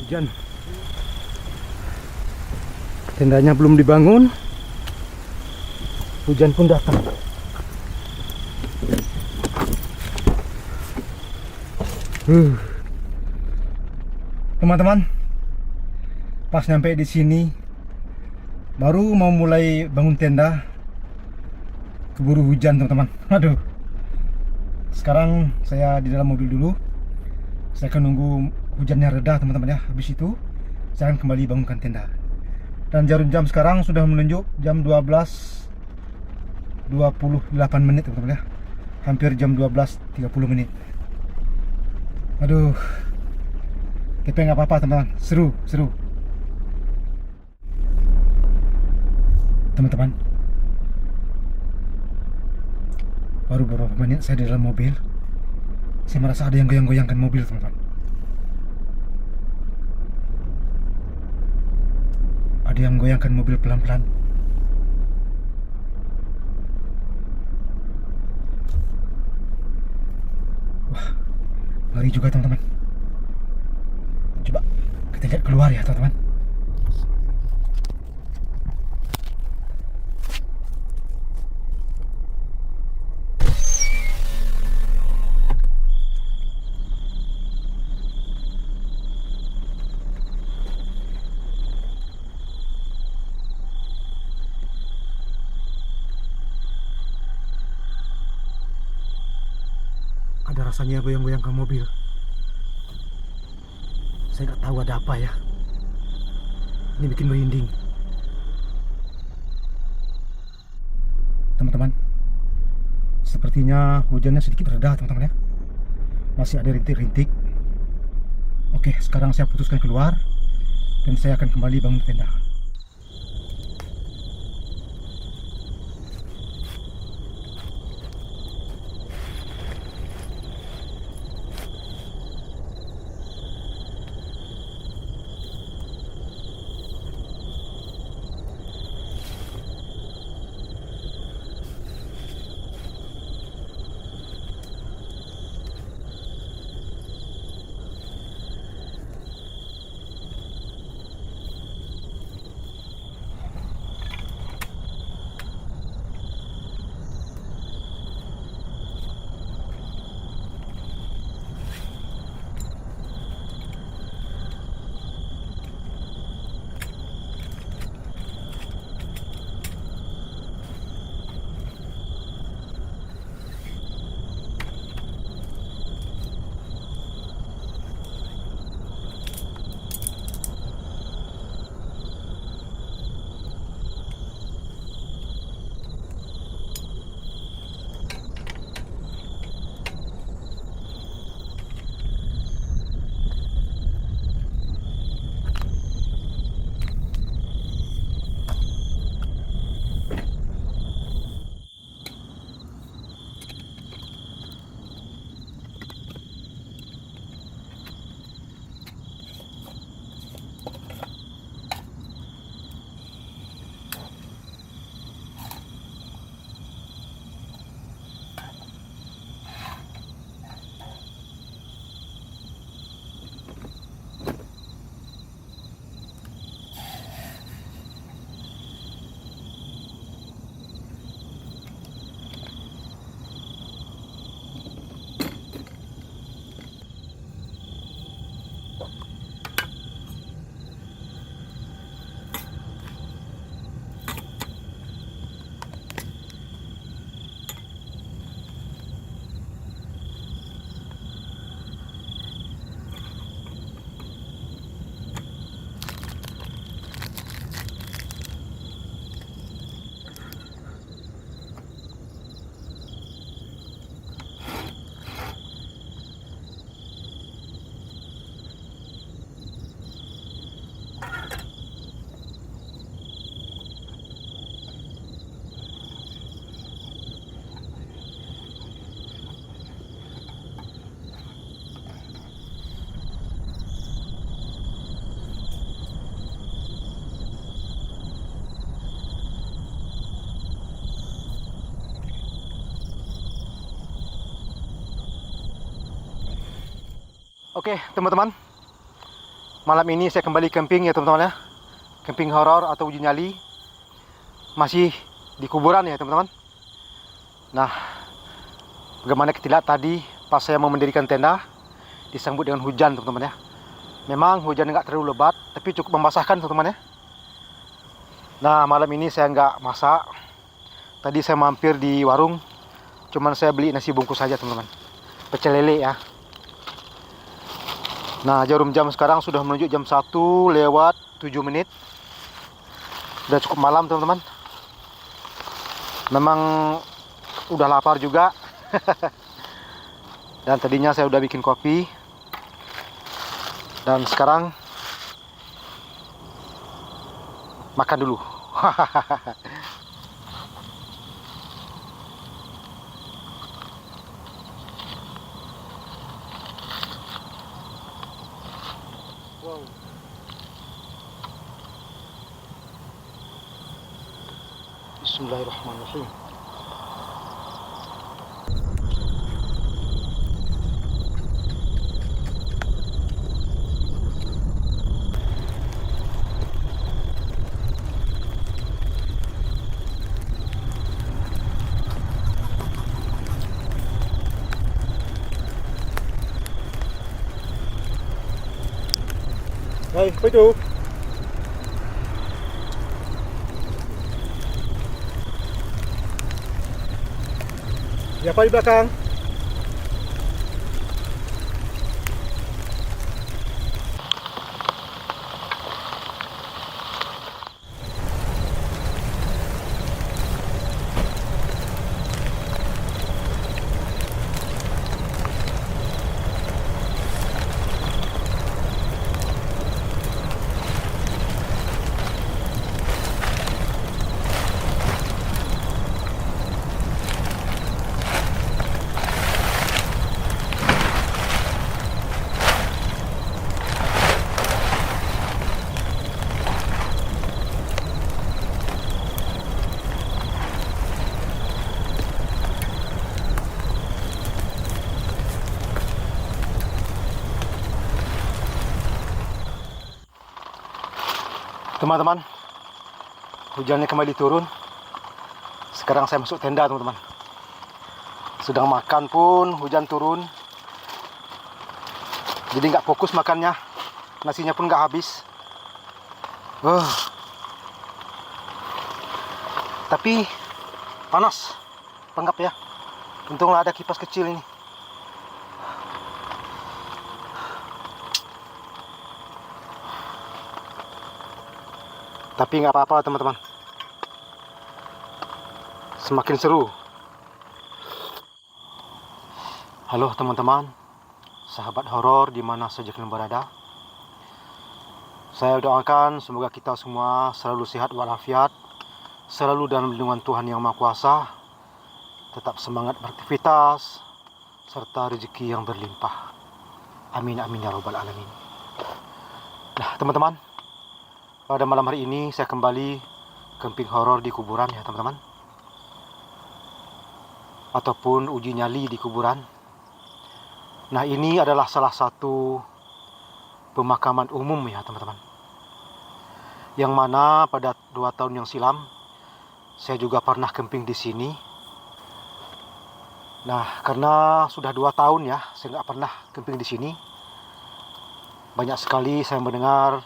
Hujan. Tendanya belum dibangun. Hujan pun datang. Teman-teman, pas nyampe di sini baru mau mulai bangun tenda, keburu hujan teman-teman. Aduh. Sekarang saya di dalam mobil dulu. Saya akan nunggu hujannya reda teman-teman ya. Habis itu saya akan kembali bangunkan tenda. Dan jarum jam sekarang sudah menunjuk jam 12.28 menit teman-teman ya. Hampir jam 12.30 menit. Aduh. Tapi nggak apa-apa teman-teman. Seru. Teman-teman, baru beberapa menit saya di dalam mobil, saya merasa ada yang goyang-goyangkan mobil teman-teman. Ada yang goyangkan mobil pelan-pelan. Wah, ngeri juga teman-teman. Coba kita lihat keluar ya teman-teman. Ada rasanya goyang-goyangkan mobil. Saya nggak tahu ada apa ya. Ini bikin merinding. Teman-teman, sepertinya hujannya sedikit reda teman-teman ya. Masih ada rintik-rintik. Oke, sekarang saya putuskan keluar dan saya akan kembali bangun tenda. Oke teman-teman, Malam ini saya kembali camping ya teman-teman ya. Camping horor atau uji nyali. Masih di kuburan ya teman-teman. Nah, bagaimana kita lihat tadi pas saya mau mendirikan tenda, disambut dengan hujan teman-teman ya. Memang hujan nggak terlalu lebat, tapi cukup membasahkan teman-teman ya. Nah, malam ini saya nggak masak. Tadi saya mampir di warung, cuman saya beli nasi bungkus saja teman-teman. Pecel lele ya. Nah, jarum jam sekarang sudah menunjuk jam 1 lewat 7 menit. Udah cukup malam teman-teman. Memang udah lapar juga. Dan tadinya saya udah bikin kopi. Dan sekarang makan dulu. Wow. Bismillahirrahmanirrahim. Đây, với chú. Siapa di belakang? Teman-teman, hujannya kembali turun. Sekarang saya masuk tenda teman-teman. Sedang makan pun hujan turun. Jadi nggak fokus makannya. Nasinya pun nggak habis. Tapi panas, pengap ya. Untunglah ada kipas kecil ini. Tapi nggak apa-apa teman-teman. Semakin seru. Halo teman-teman, sahabat horor di mana saja kalian berada. Saya doakan semoga kita semua selalu sehat walafiat, selalu dalam lindungan Tuhan Yang Maha Kuasa, tetap semangat beraktivitas, serta rezeki yang berlimpah. Amin amin ya robbal alamin. Nah teman-teman, pada malam hari ini saya kembali camping horor di kuburan ya teman-teman. Ataupun uji nyali di kuburan. Nah ini adalah salah satu pemakaman umum ya teman-teman. Yang mana pada 2 tahun yang silam saya juga pernah camping di sini. Nah karena sudah 2 tahun ya saya nggak pernah camping di sini. Banyak sekali saya mendengar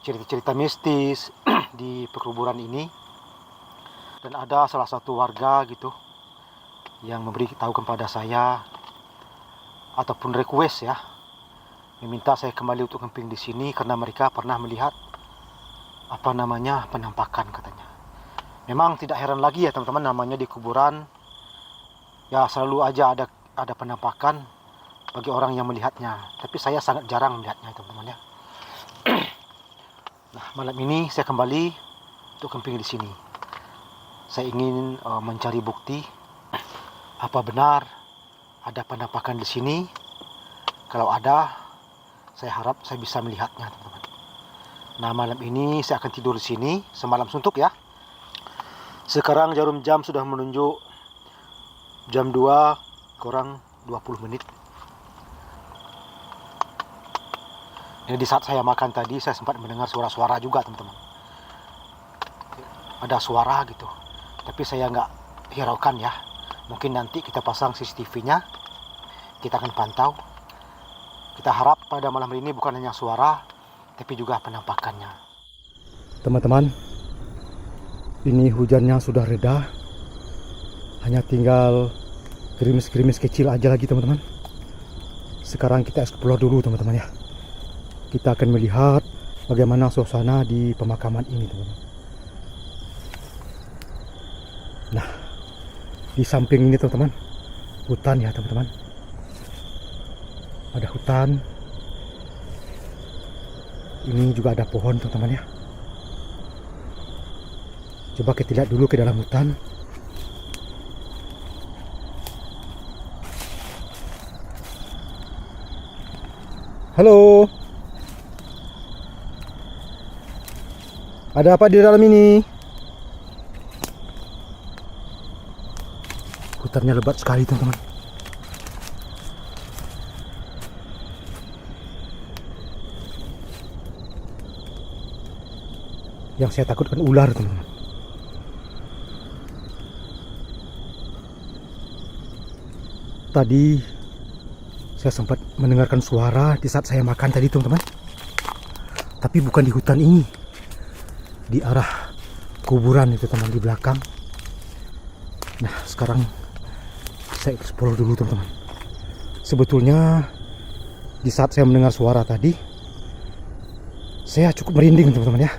cerita-cerita mistis di perkuburan ini. Dan ada salah satu warga gitu yang memberitahu kepada saya ataupun request ya, meminta saya kembali untuk camping di sini karena mereka pernah melihat penampakan katanya. Memang tidak heran lagi ya teman-teman, namanya di kuburan ya selalu aja ada penampakan bagi orang yang melihatnya. Tapi saya sangat jarang melihatnya teman-teman ya. Nah, malam ini saya kembali untuk camping di sini. Saya ingin mencari bukti apa benar ada penampakan di sini. Kalau ada, saya harap saya bisa melihatnya, teman-teman. Nah, malam ini saya akan tidur di sini semalam suntuk ya. Sekarang jarum jam sudah menunjuk jam 2 kurang 20 menit. Jadi di saat saya makan tadi, saya sempat mendengar suara-suara juga, teman-teman. Ada suara gitu, tapi saya nggak hiraukan ya. Mungkin nanti kita pasang CCTV-nya, kita akan pantau. Kita harap pada malam ini bukan hanya suara, tapi juga penampakannya. Teman-teman, ini hujannya sudah reda. Hanya tinggal gerimis-gerimis kecil aja lagi, teman-teman. Sekarang kita explore dulu, teman-teman ya. Kita akan melihat bagaimana suasana di pemakaman ini, teman-teman. Nah, di samping ini, teman-teman, hutan ya, teman-teman. Ada hutan. Ini juga ada pohon, teman-teman ya. Coba kita lihat dulu ke dalam hutan. Halo. Ada apa di dalam ini? Hutannya lebat sekali, teman-teman. Yang saya takutkan ular, teman-teman. Tadi saya sempat mendengarkan suara di saat saya makan tadi, teman-teman. Tapi bukan di hutan ini. Di arah kuburan itu, teman, di belakang. Nah, sekarang saya explore dulu, teman-teman. Sebetulnya di saat saya mendengar suara tadi, saya cukup merinding, teman-teman ya.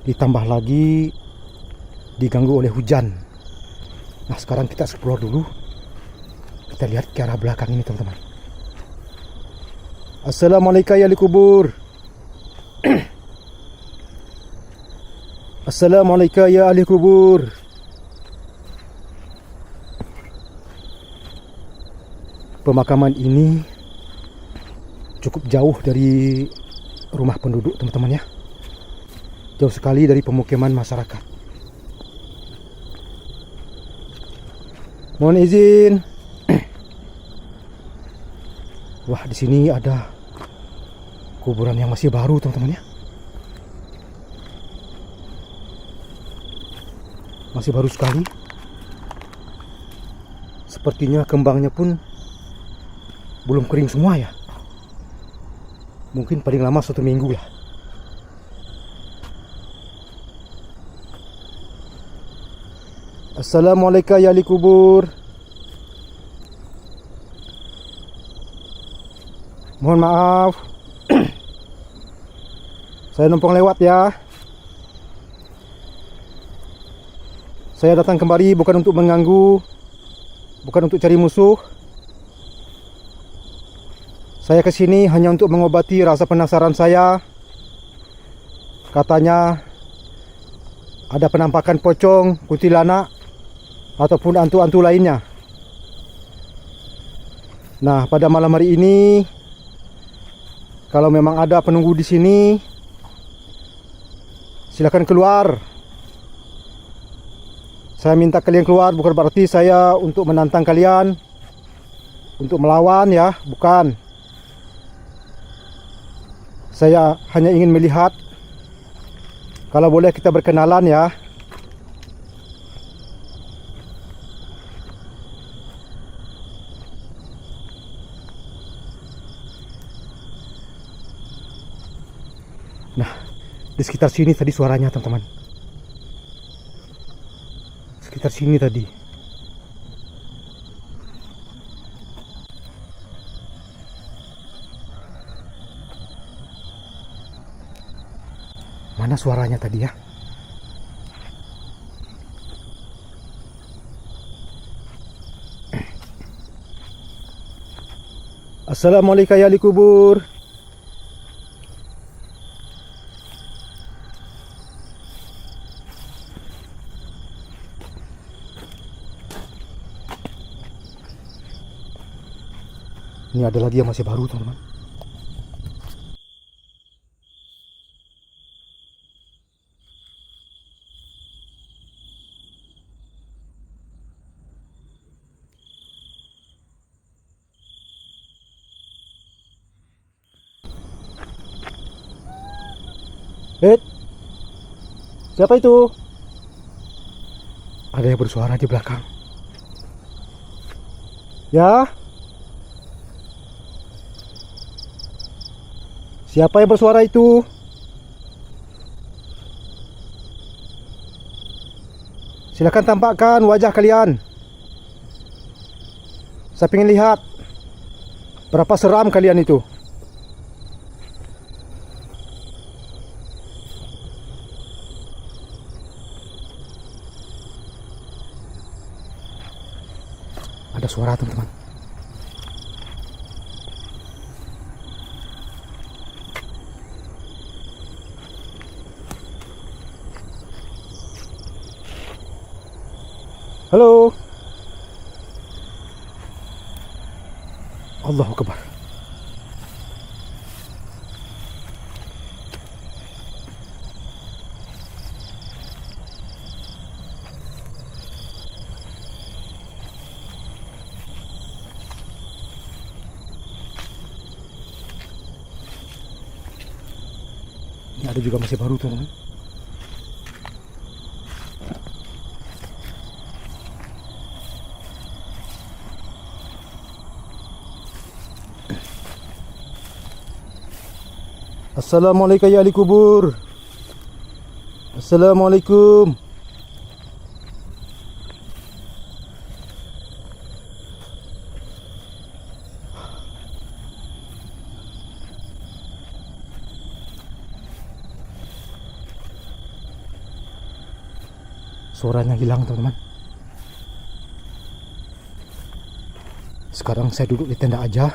Ditambah lagi diganggu oleh hujan. Nah, sekarang kita explore dulu. Kita lihat ke arah belakang ini, teman-teman. Assalamualaikum ya ahli kubur. Assalamualaikum ya ahli kubur. Pemakaman ini cukup jauh dari rumah penduduk, teman-teman ya. Jauh sekali dari pemukiman masyarakat. Mohon izin. Wah, di sini ada kuburan yang masih baru, teman-teman ya. Masih baru sekali. Sepertinya kembangnya pun belum kering semua ya. Mungkin paling lama 1 minggu lah. Assalamualaikum ya ahli kubur. Mohon maaf. Saya numpang lewat ya. Saya datang kembali bukan untuk mengganggu, bukan untuk cari musuh. Saya kesini hanya untuk mengobati rasa penasaran saya. Katanya ada penampakan pocong, kuntilanak, ataupun hantu-hantu lainnya. Nah, pada malam hari ini, kalau memang ada penunggu di sini, silakan keluar. Saya minta kalian keluar, bukan berarti saya untuk menantang kalian untuk melawan ya, bukan. Saya hanya ingin melihat. Kalau boleh kita berkenalan ya. Nah, di sekitar sini tadi suaranya, teman-teman. Sekitar sini tadi. Mana suaranya tadi ya? Assalamualaikum ya ahli kubur. Ini ada lagi yang masih baru, teman-teman. Siapa itu? Ada yang bersuara di belakang. Ya? Siapa yang bersuara itu? Silakan tampakkan wajah kalian. Saya ingin lihat berapa seram kalian itu. Ada suara, teman-teman. Halo. Allahu Akbar. Ini ada juga masih baru, teman-teman. Assalamualaikum ya ahli kubur. Assalamualaikum. Suaranya hilang, teman-teman. Sekarang saya duduk di tenda aja.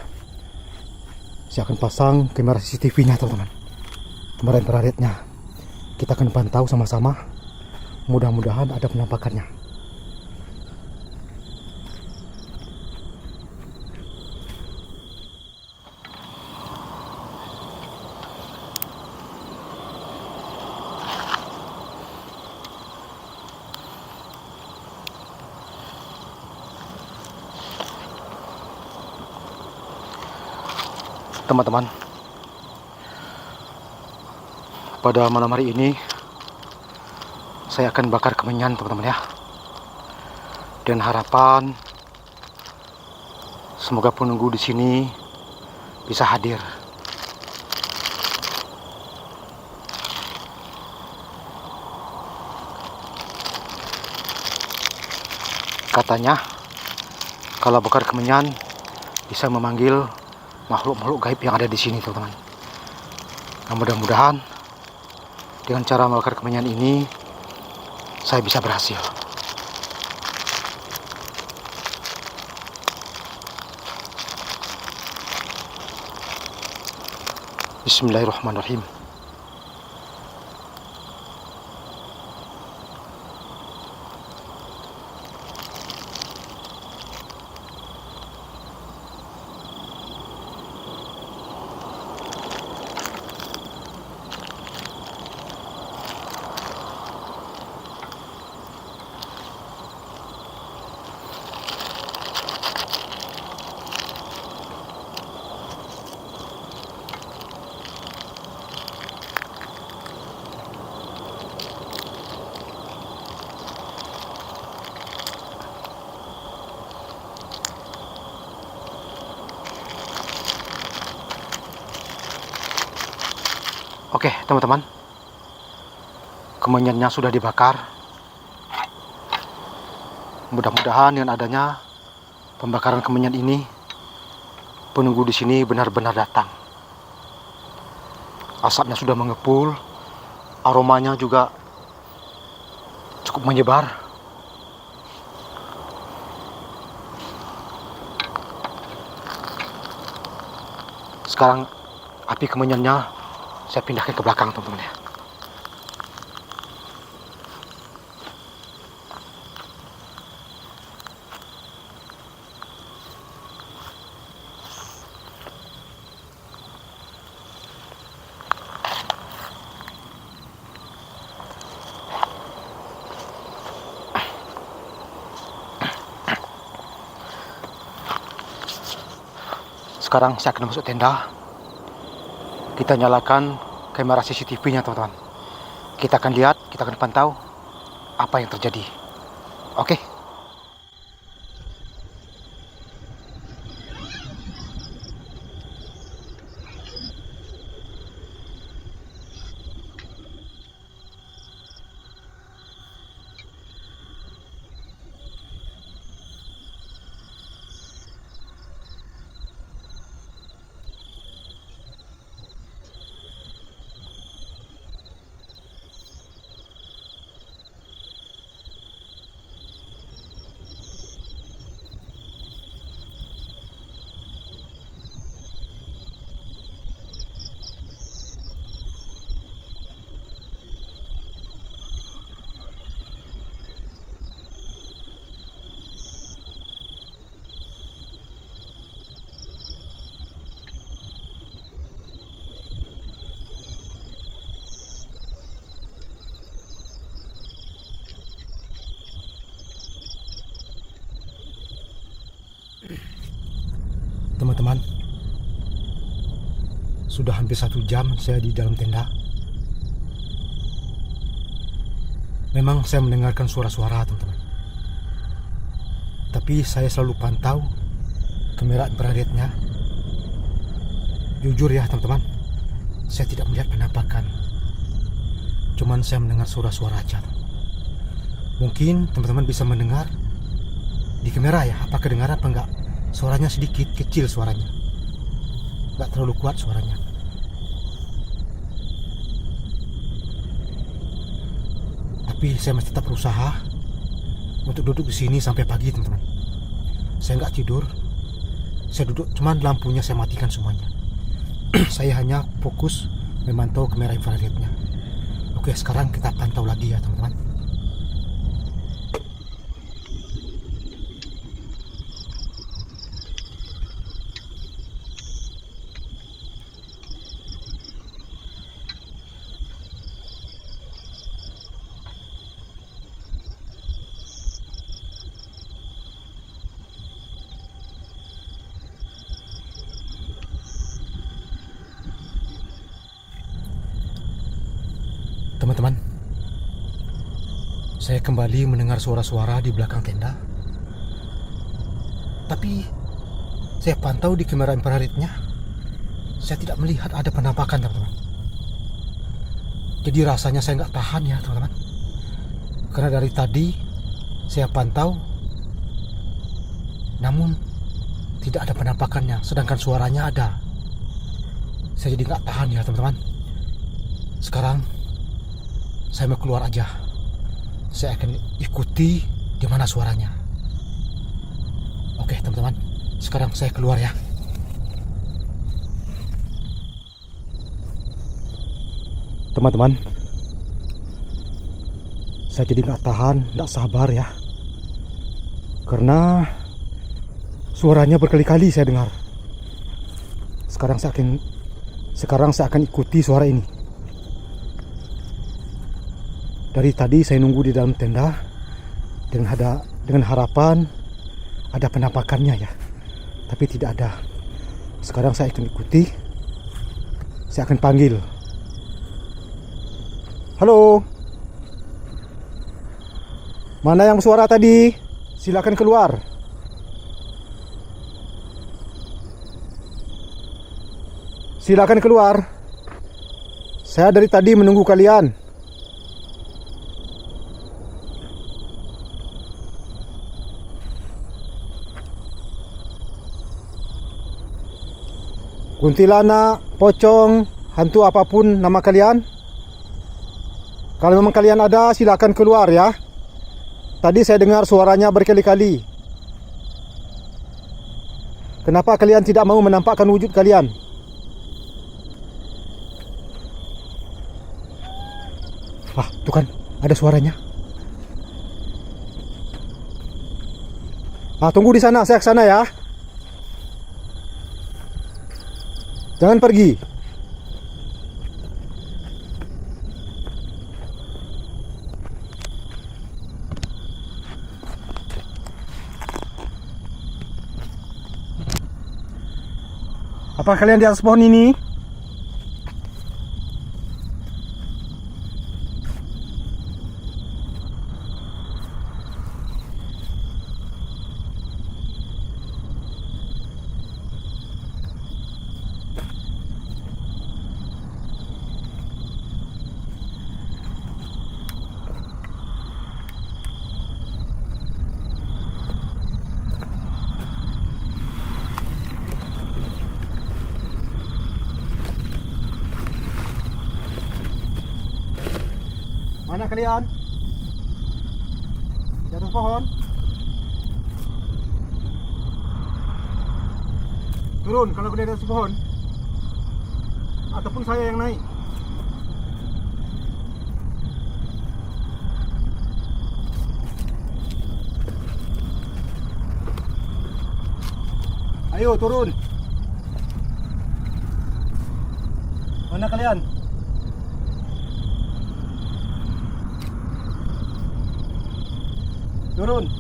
Saya akan pasang kamera CCTV-nya, teman-teman. Kamera infrarednya. Kita akan pantau sama-sama. Mudah-mudahan ada penampakannya. Teman-teman, pada malam hari ini saya akan bakar kemenyan, teman-teman ya. Dan harapan semoga penunggu di sini bisa hadir. Katanya kalau bakar kemenyan bisa memanggil makhluk-makhluk gaib yang ada di sini, teman-teman. Nah, mudah-mudahan dengan cara membakar kemenyan ini saya bisa berhasil. Bismillahirrahmanirrahim. Oke, teman-teman. Kemenyannya sudah dibakar. Mudah-mudahan dengan adanya pembakaran kemenyan ini, penunggu di sini benar-benar datang. Asapnya sudah mengepul, aromanya juga cukup menyebar. Sekarang api kemenyannya saya pindahkan ke belakang, teman-teman ya. Sekarang saya akan masuk tenda. Kita nyalakan kamera CCTV-nya, teman-teman. Kita akan lihat, kita akan pantau apa yang terjadi. Oke? Teman-teman, sudah hampir 1 jam saya di dalam tenda. Memang saya mendengarkan suara-suara, teman-teman. Tapi saya selalu pantau kamera infrarednya. Jujur ya teman-teman, saya tidak melihat penampakan. Cuman saya mendengar suara-suara aja. Mungkin teman-teman bisa mendengar di kamera ya, apa kedengaran apa enggak. Suaranya sedikit, kecil suaranya, nggak terlalu kuat suaranya. Tapi saya masih tetap berusaha untuk duduk di sini sampai pagi, teman-teman. Saya nggak tidur, saya duduk, cuman lampunya saya matikan semuanya. Saya hanya fokus memantau kamera infrarednya. Oke, sekarang kita pantau lagi ya teman-teman. Teman-teman, saya kembali mendengar suara-suara di belakang tenda. Tapi saya pantau di kamera infrarednya, saya tidak melihat ada penampakan, teman-teman. Jadi rasanya saya nggak tahan ya teman-teman, karena dari tadi saya pantau, namun tidak ada penampakannya, sedangkan suaranya ada. Saya jadi nggak tahan ya teman-teman. Sekarang saya mau keluar aja. Saya akan ikuti di mana suaranya. Oke teman-teman, sekarang saya keluar ya. Teman-teman, saya jadi nggak tahan, nggak sabar ya, karena suaranya berkali-kali saya dengar. Sekarang saya akan ikuti suara ini. Dari tadi saya nunggu di dalam tenda dengan harapan ada penampakannya ya, tapi tidak ada. Sekarang saya akan ikuti. Saya akan panggil. Halo, mana yang suara tadi? Silakan keluar. Silakan keluar. Saya dari tadi menunggu kalian. Kuntilanak, pocong, hantu apapun nama kalian. Kalau memang kalian ada, silakan keluar ya. Tadi saya dengar suaranya berkali-kali. Kenapa kalian tidak mau menampakkan wujud kalian? Wah, tuh kan, ada suaranya. Tunggu di sana, saya ke sana ya. Jangan pergi. Apa kalian di atas pohon ini? Mana kalian? Di atas pohon. Turun kalau kalian di atas pohon. Ataupun saya yang naik. Ayo turun. Mana kalian? Turun.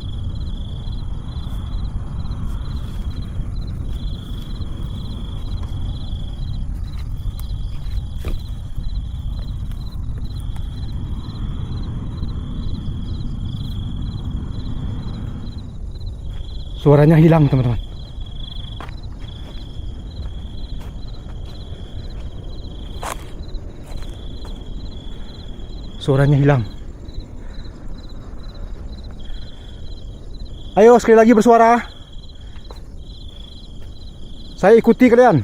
Suaranya hilang, teman-teman. Suaranya hilang. Ayo sekali lagi bersuara. Saya ikuti kalian.